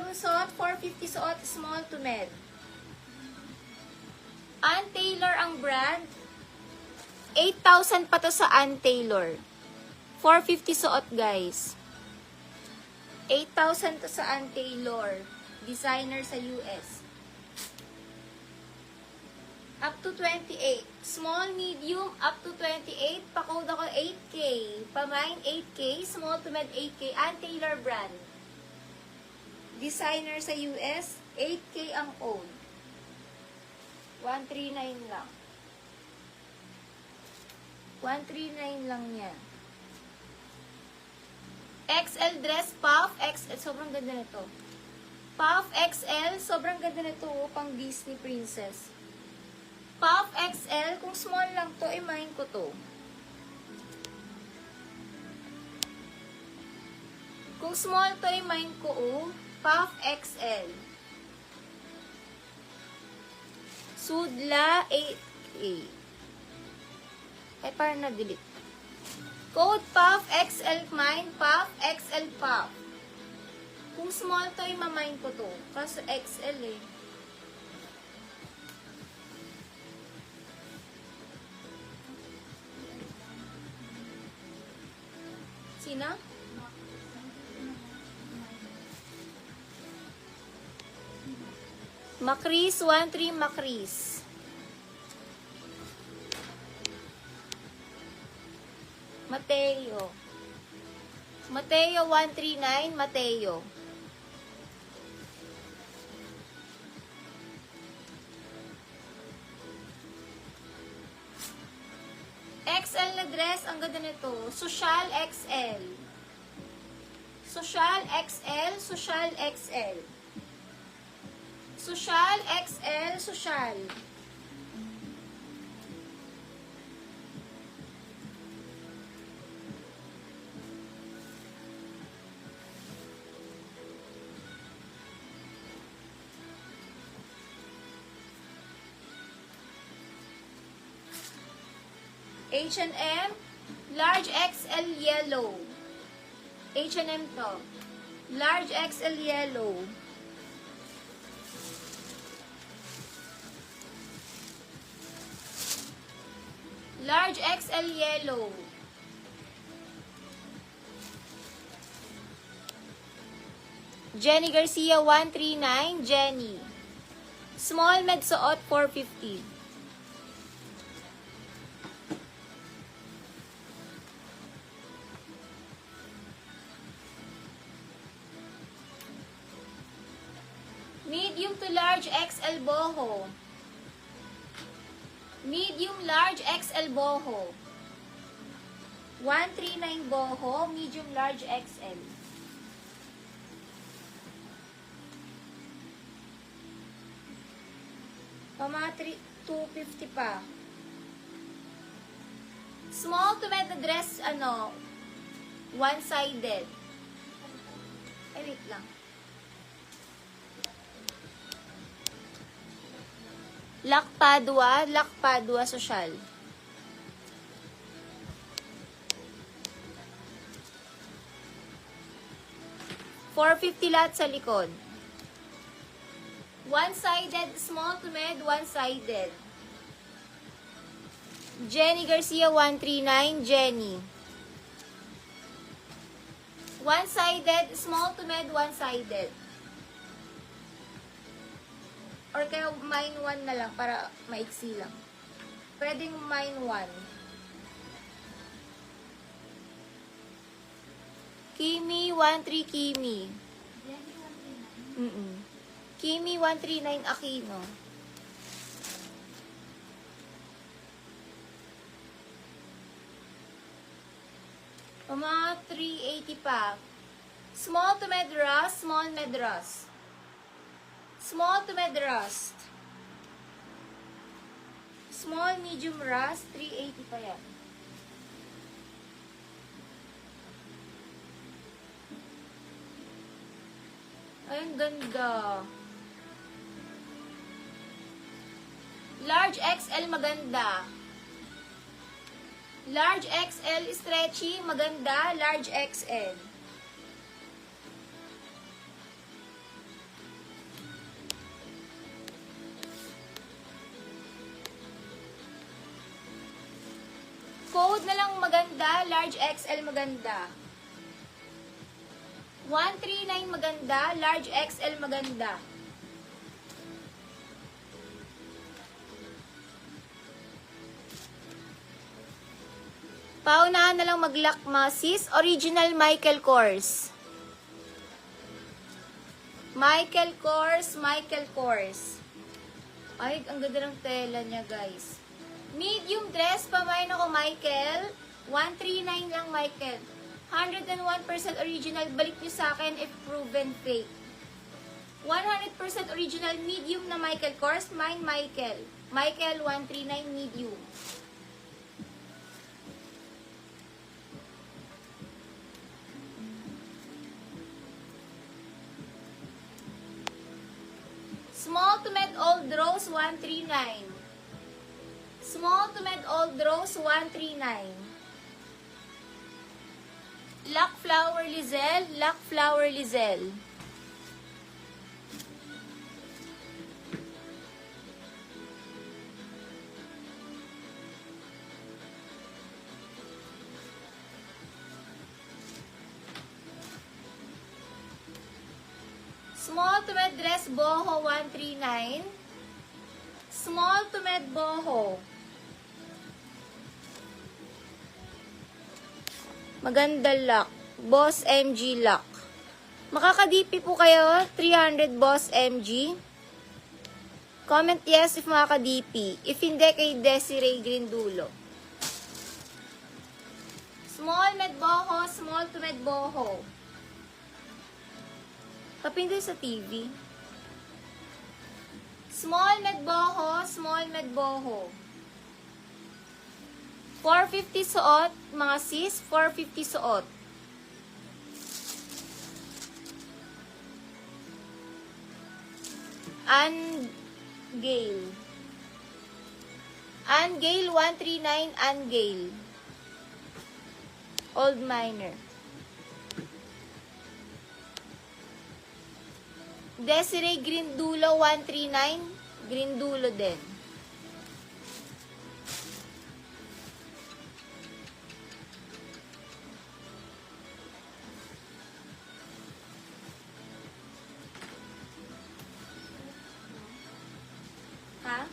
medium suot, 450 suot, small to med. Ann Taylor ang brand. 8,000 pa to sa Ann Taylor. 450 suot, guys. 8,000 to sa Ann Taylor. Designer sa US. Up to 28. Small, medium, up to 28. Pa-code ako 8K. Pa-mine 8K. Small to med 8K. Ann Taylor brand. Designer sa US. 8K ang code. 139 lang. 139 lang yan. XL dress, puff, XL. Sobrang ganda nito. Puff XL. Sobrang ganda nito. Pang Disney princess. Puff XL, kung small lang to, i-mine ko to. Kung small to, i-mine ko, Puff XL. Sudla 8A. Ay, parang na-delete. Code Puff XL mine, Puff XL Puff. Kung small to, i-mine ko to. Kasi XL eh. Sina? Macris, 13 Macris. Mateo. Mateo, 139, Mateo. XL na dress, ang ganda nito. Social XL. Social XL, Social XL. Social XL, Social. H&M, large XL yellow. H&M to. Large XL yellow. Large XL yellow. Jenny Garcia, 139, Jenny. Small med suot, 450. Medium to large XL boho. Medium large XL boho. 139 boho, medium large XL. Mga 250 pa. Small to med dress, one-sided. Ay, wait lang. Lakpadua social. 450 lahat sa likod. One-sided, small to med, one-sided. Jenny Garcia, 139, Jenny. One-sided, small to med, one-sided. Or kaya mine 1 na lang para maiksi lang. Pwedeng mine 1. Kimi, 13 Kimi. Kimi, 139 Aquino. Mga 380 pa. Small to med rust, small med rust. Small to med rust. Small, medium rust, 380 pa yan. Ay, ang ganda. Large XL maganda. Large XL stretchy, maganda. Large XL. Code na lang maganda, large XL maganda. 139 maganda, large XL maganda. Paunahan na lang mag-lock mga sis. Original Michael Kors. Michael Kors, Michael Kors. Ay, ang ganda ng tela niya, guys. Medium dress, pamain ako, Michael. 139 lang, Michael. 101% original. Balik niyo sa akin if proven fake. 100% original, medium na Michael Kors. Mine, Michael. Michael, 139 medium. Small to med old rose, 139. Small to med old rose, 139. Lock flower Lizelle, lock flower Lizelle. Small to med dress boho, 139. Small to med boho. Maganda lock. Boss MG lock. Makaka-DP po kayo, 300 Boss MG. Comment yes if makaka-DP. If hindi, kay Desiree Grindulo. Small med boho, small to med boho. Kapindoy sa TV. Small med boho, small med boho. 450 suot, mga sis, 450 suot. Angale. Angale, 139, Angale. Old Miner. Desiree Grindulo, 139. Grindulo din. Ha?